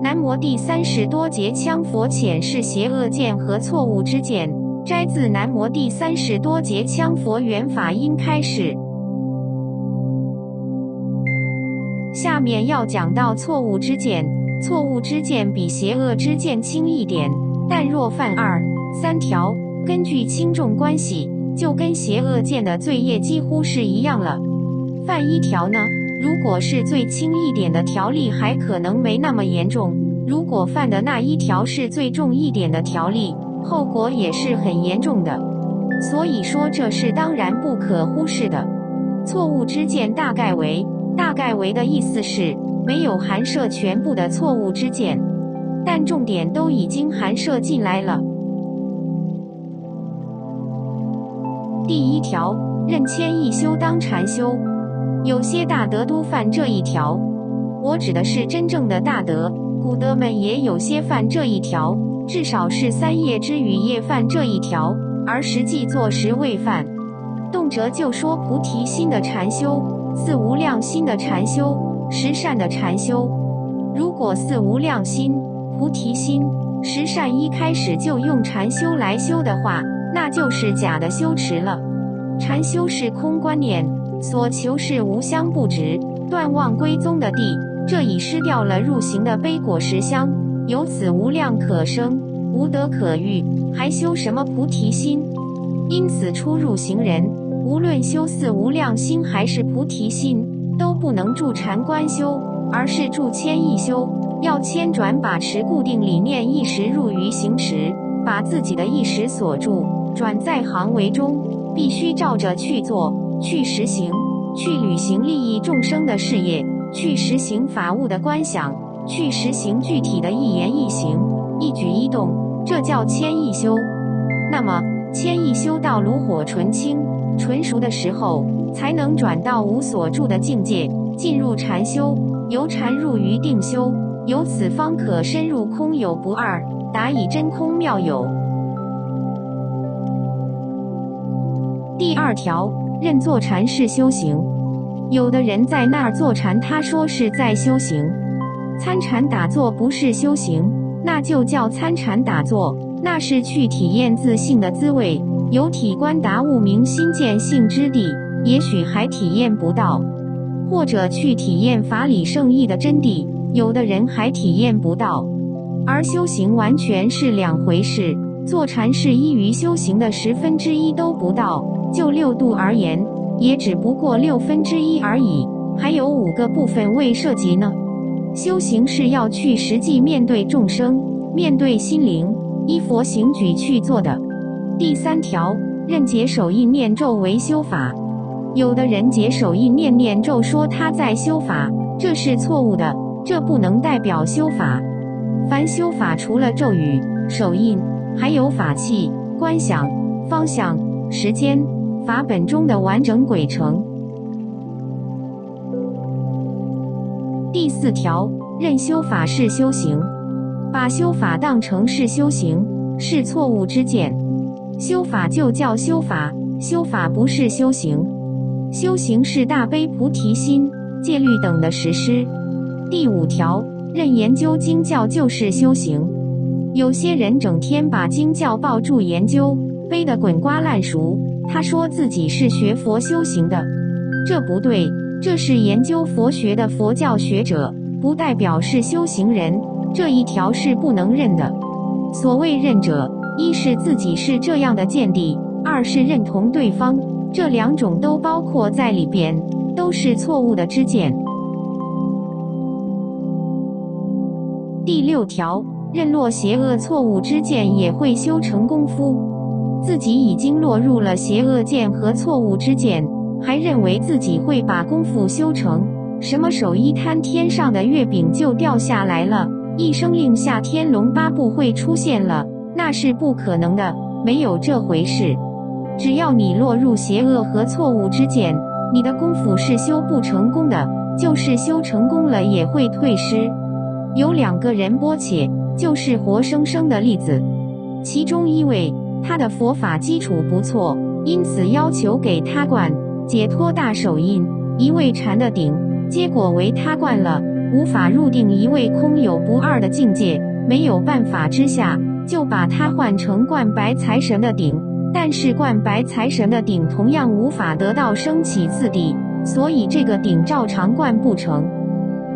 南摩第30多劫羌佛遣是邪恶见和错误之见，摘自南摩第30多劫羌佛缘法音开示。下面要讲到错误之见，错误之见比邪恶之见轻一点，但若犯2、3条，根据轻重关系，就跟邪恶见的罪业几乎是一样了。犯1条呢？如果是最轻一点的条例，还可能没那么严重；如果犯的那1条是最重一点的条例，后果也是很严重的。所以说这是当然不可忽视的。错误之见大概为的意思是没有含摄全部的错误之见，但重点都已经含摄进来了。第1条，认谦抑修当禅修。有些大德都犯这1条，我指的是真正的大德，古德们也有些犯这1条，至少是3业之语业犯这1条，而实际做时未犯。动辄就说菩提心的禅修、四无量心的禅修、十善的禅修。如果四无量心、菩提心、十善一开始就用禅修来修的话，那就是假的修持了。禅修是空观念，所求是无相不执，断妄归宗的地，这已失掉了入行的悲果实相，由此无量可生，无德可遇，还修什么菩提心？因此初入行人，无论修四无量心还是菩提心，都不能住禅观修，而是住谦抑修，要谦转把持固定理念意识入于行持，把自己的意识锁住，转在行为中，必须照着去做，去实行，去履行利益众生的事业，去实行法物的观想，去实行具体的一言一行、一举一动，这叫谦抑修。那么谦抑修到炉火纯青、纯熟的时候，才能转到无所住的境界，进入禅修，由禅入于定修，由此方可深入空有不二，达以真空妙有。第2条，认坐禅是修行。有的人在那儿坐禅，他说是在修行。参禅打坐不是修行，那就叫参禅打坐，那是去体验自性的滋味，有体观达悟明心见性之地，也许还体验不到；或者去体验法理圣义的真谛，有的人还体验不到。而修行完全是2回事，坐禅是依于修行的1/10都不到，就6度而言，也只不过1/6而已，还有5个部分未涉及呢。修行是要去实际面对众生，面对心灵，依佛行举去做的。第3条，认解手印念咒为修法。有的人解手印念咒说他在修法，这是错误的，这不能代表修法。凡修法除了咒语、手印，还有法器、观想、方向、时间、法本中的完整轨程。第4条，认修法是修行。把修法当成是修行，是错误之见。修法就叫修法，修法不是修行。修行是大悲菩提心、戒律等的实施。第5条，认研究经教就是修行。有些人整天把经教抱住研究，背得滚瓜烂熟，他说自己是学佛修行的，这不对，这是研究佛学的佛教学者，不代表是修行人，这1条是不能认的。所谓认者，一是自己是这样的见地，二是认同对方，这2种都包括在里边，都是错误的知见。第6条，认落邪恶错误之见也会修成功夫。自己已经落入了邪恶见和错误之见，还认为自己会把功夫修成，什么手一摊天上的月饼就掉下来了，一声令下天龙八部会出现了，那是不可能的，没有这回事。只要你落入邪恶和错误之见，你的功夫是修不成功的，就是修成功了也会退失。有2个仁波切，就是活生生的例子。其中一位，他的佛法基础不错，因此要求给他灌解脱大手印，一位禅的顶，结果为他灌了无法入定一位空有不二的境界，没有办法之下，就把它换成冠白财神的顶，但是冠白财神的顶同样无法得到升起次第，所以这个顶照常冠不成。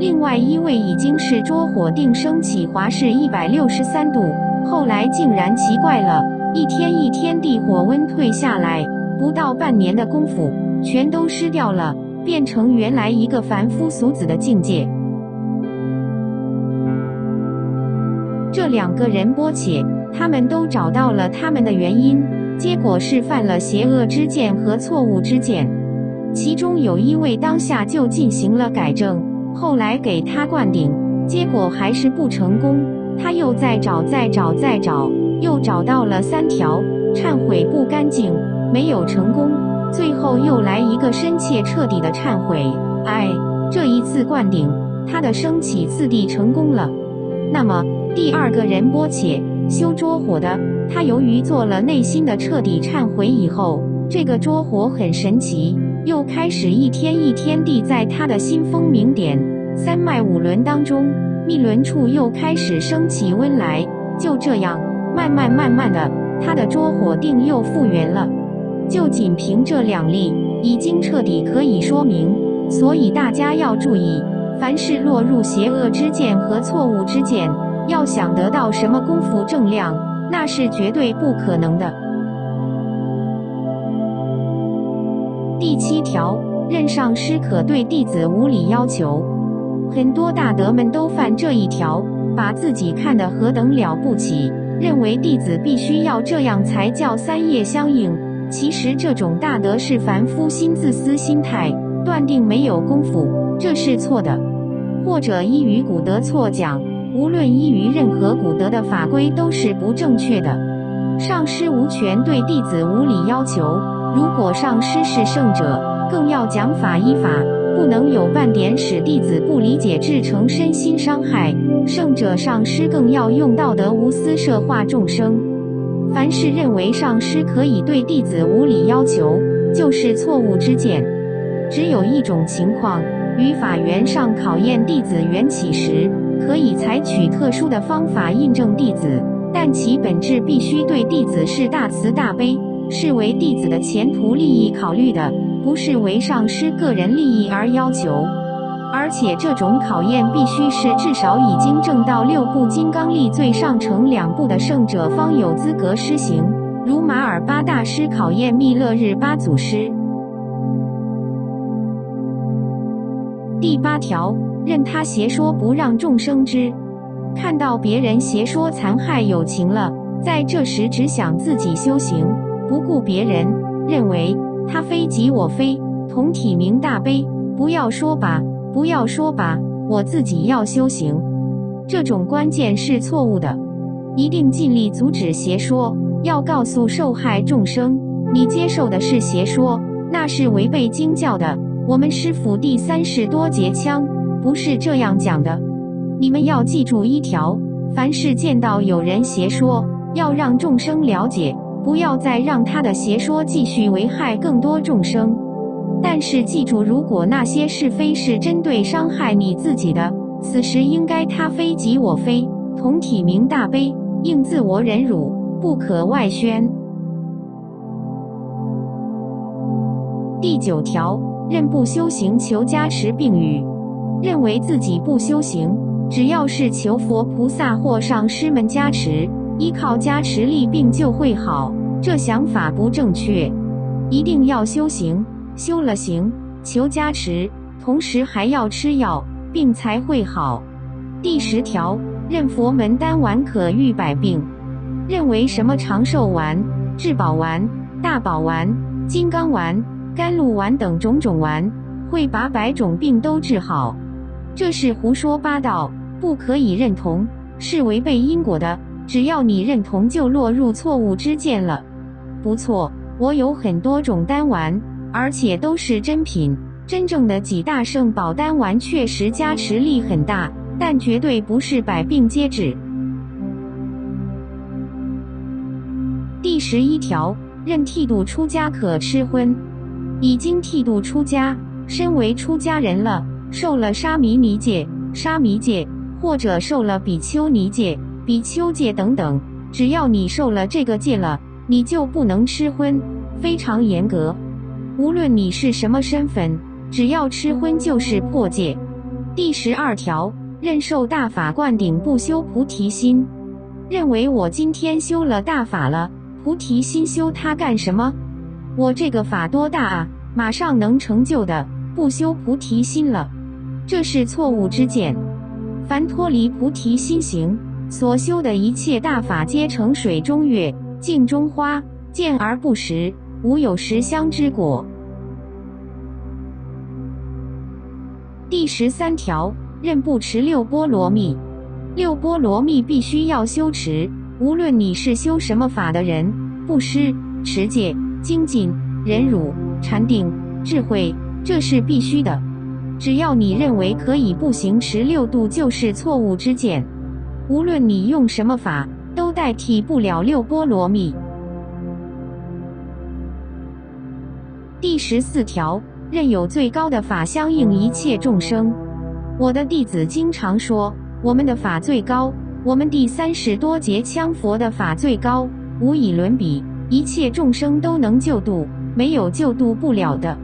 另外一位已经是捉火定升起华氏163度，后来竟然奇怪了，一天一天地火温退下来，不到半年的功夫，全都失掉了，变成原来一个凡夫俗子的境界。这两个仁波切，他们都找到了他们的原因，结果是犯了邪恶之见和错误之见。其中有一位当下就进行了改正，后来给他灌顶，结果还是不成功，他又再找，又找到了3条，忏悔不干净，没有成功，最后又来一个深切彻底的忏悔，这一次灌顶，他的升起次第成功了。那么第二个仁波切修捉火的，他由于做了内心的彻底忏悔以后，这个捉火很神奇，又开始一天一天地在他的心风明点3脉5轮当中，密轮处又开始升起温来，就这样慢慢的，他的捉火定又复原了。就仅凭这2例，已经彻底可以说明，所以大家要注意，凡是落入邪恶之见和错误之见，要想得到什么功夫正量，那是绝对不可能的。第7条，任上师可对弟子无理要求。很多大德们都犯这一条，把自己看得何等了不起，认为弟子必须要这样才叫3业相应。其实这种大德是凡夫心自私心态，断定没有功夫，这是错的。或者依于古德错讲，无论依于任何古德的法规都是不正确的。上师无权对弟子无理要求，如果上师是圣者，更要讲法依法，不能有半点使弟子不理解致成身心伤害。圣者上师更要用道德无私摄化众生。凡是认为上师可以对弟子无理要求，就是错误之见。只有一种情况，于法缘上考验弟子缘起时，可以采取特殊的方法印证弟子，但其本质必须对弟子是大慈大悲，是为弟子的前途利益考虑的，不是为上师个人利益而要求。而且这种考验必须是至少已经证到6部金刚力最上乘2部的圣者方有资格施行，如马尔巴大师考验密勒日巴祖师。第8条，任他邪说不让众生知。看到别人邪说残害有情了，在这时只想自己修行，不顾别人，认为他非即我非，同体明大悲，不要说吧，我自己要修行。这种关键是错误的，一定尽力阻止邪说，要告诉受害众生，你接受的是邪说，那是违背经教的。我们师父第30多节腔不是这样讲的。你们要记住1条，凡是见到有人邪说，要让众生了解，不要再让他的邪说继续危害更多众生。但是记住，如果那些是非是针对伤害你自己的，此时应该他非即我非，同体明大悲，应自我忍辱，不可外宣。第9条，任不修行求加持并语。认为自己不修行，只要是求佛菩萨或上师们加持，依靠加持力病就会好，这想法不正确。一定要修行，修了行，求加持，同时还要吃药，病才会好。第10条，任佛门丹丸可愈百病。认为什么长寿丸、至宝丸、大宝丸、金刚丸、甘露丸等种种丸会把100种病都治好，这是胡说八道，不可以认同，是违背因果的。只要你认同，就落入错误之见了。不错，我有很多种丹丸，而且都是真品，真正的几大圣宝丹丸确实加持力很大，但绝对不是100病皆治。第11条，任剃度出家可吃荤。已经剃度出家，身为出家人了，受了沙弥尼戒，沙弥戒，或者受了比丘尼戒、比丘戒等等，只要你受了这个戒了，你就不能吃荤，非常严格。无论你是什么身份，只要吃荤就是破戒。第12条，任受大法灌顶不修菩提心。认为我今天修了大法了，菩提心修它干什么？我这个法多大啊，马上能成就的，不修菩提心了，这是错误之见。凡脱离菩提心行，所修的一切大法皆成水中月，镜中花，见而不实，无有实相之果。第13条，任不持六波罗蜜。六波罗蜜必须要修持，无论你是修什么法的人，布施、持戒、精进、忍辱、禅定、智慧，这是必须的。只要你认为可以不行持六度，就是错误之见。无论你用什么法，都代替不了六波罗蜜。第14条，任有最高的法相应一切众生。我的弟子经常说，我们的法最高，我们第30多节羌佛的法最高，无以伦比，一切众生都能救度，没有救度不了的。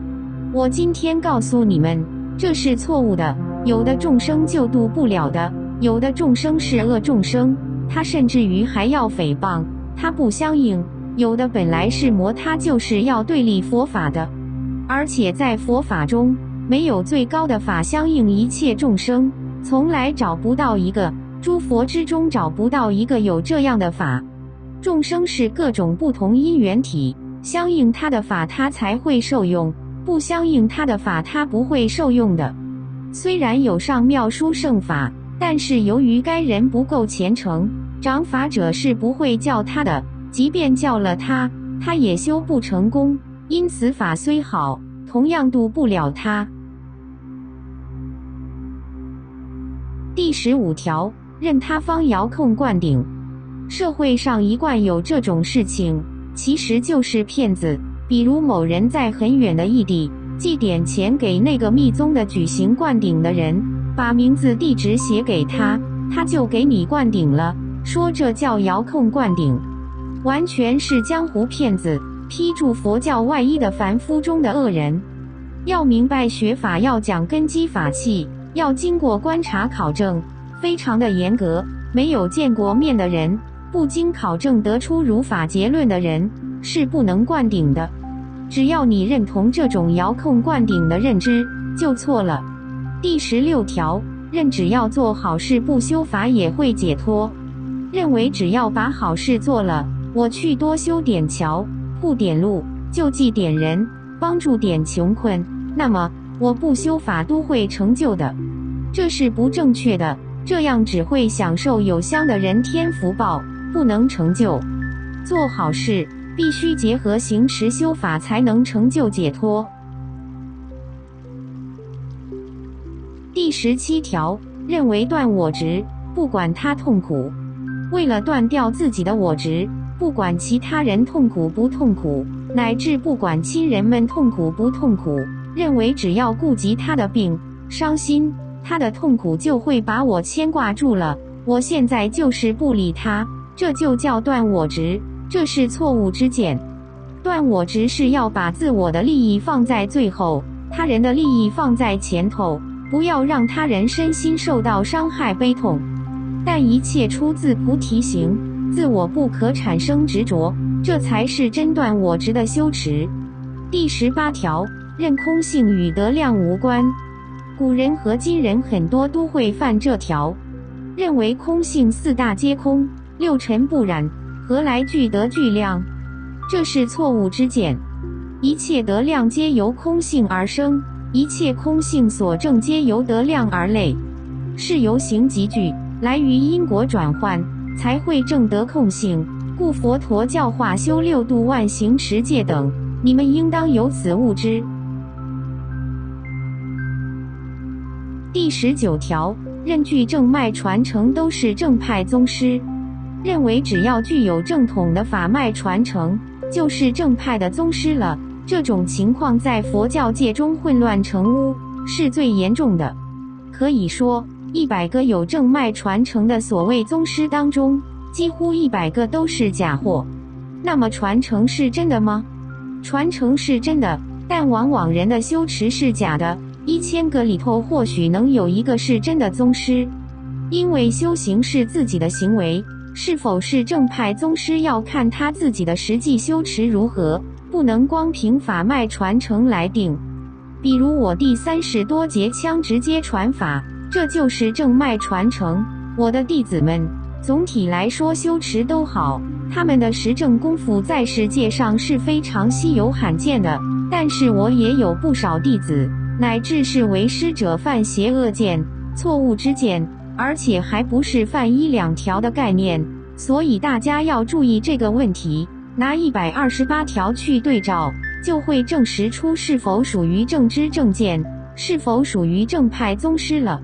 我今天告诉你们，这是错误的。有的众生救度不了的，有的众生是恶众生，他甚至于还要诽谤，他不相应；有的本来是魔，他就是要对立佛法的。而且在佛法中，没有最高的法相应一切众生，从来找不到一个，诸佛之中找不到一个有这样的法。众生是各种不同因缘体，相应他的法他才会受用，不相应他的法他不会受用的。虽然有上妙殊胜法，但是由于该人不够虔诚，掌法者是不会教他的，即便教了他，他也修不成功，因此法虽好，同样度不了他。第15条，任他方遥控灌顶。社会上一贯有这种事情，其实就是骗子。比如某人在很远的异地寄点钱给那个密宗的举行灌顶的人，把名字地址写给他，他就给你灌顶了，说这叫遥控灌顶，完全是江湖骗子，披住佛教外衣的凡夫中的恶人。要明白学法要讲根基法器，要经过观察考证，非常的严格。没有见过面的人，不经考证得出如法结论的人，是不能灌顶的。只要你认同这种遥控灌顶的认知，就错了。第16条，任只要做好事不修法也会解脱。认为只要把好事做了，我去多修点桥、铺点路、救济点人、帮助点穷困，那么我不修法都会成就的，这是不正确的。这样只会享受有香的人天福报，不能成就。做好事必须结合行持修法才能成就解脱。第17条，认为断我执，不管他痛苦。为了断掉自己的我执，不管其他人痛苦不痛苦，乃至不管亲人们痛苦不痛苦，认为只要顾及他的病、伤心，他的痛苦就会把我牵挂住了，我现在就是不理他，这就叫断我执，这是错误之见。断我执是要把自我的利益放在最后，他人的利益放在前头，不要让他人身心受到伤害悲痛。但一切出自菩提行，自我不可产生执着，这才是真断我执的修持。第18条，任空性与得量无关。古人和今人很多都会犯这条，认为空性4大皆空，六尘不染，何来具得具量？这是错误之见。一切得量皆由空性而生，一切空性所证皆由得量而类，是由行及具，来于因果转换，才会证得空性。故佛陀教化修六度万行持戒等，你们应当有此悟之。第19条，任具正脉传承都是正派宗师。认为只要具有正统的法脉传承，就是正派的宗师了。这种情况在佛教界中混乱成污，是最严重的。可以说， 100个有正脉传承的所谓宗师当中，几乎100个都是假货。那么传承是真的吗？传承是真的，但往往人的修持是假的，1000个里头或许能有1个是真的宗师。因为修行是自己的行为，是否是正派宗师要看他自己的实际修持如何，不能光凭法脉传承来定。比如我第30多节枪直接传法，这就是正脉传承。我的弟子们总体来说修持都好，他们的实证功夫在世界上是非常稀有罕见的，但是我也有不少弟子，乃至是为师者犯邪恶见、错误之见，而且还不是犯1、2条的概念，所以大家要注意这个问题。拿128条去对照，就会证实出是否属于正知正见，是否属于正派宗师了。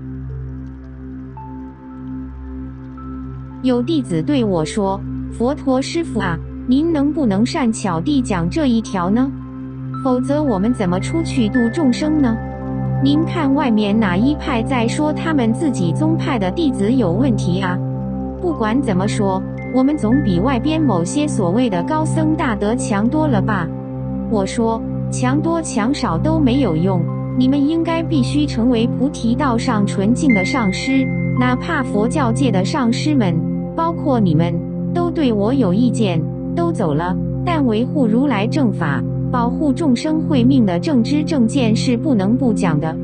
有弟子对我说：“佛陀师父啊，您能不能善巧地讲这一条呢？否则我们怎么出去度众生呢？您看外面哪一派在说他们自己宗派的弟子有问题啊？不管怎么说，我们总比外边某些所谓的高僧大德强多了吧？”我说，强多强少都没有用，你们应该必须成为菩提道上纯净的上师，哪怕佛教界的上师们，包括你们，都对我有意见，都走了，但维护如来正法，保护众生慧命的正知正见是不能不讲的。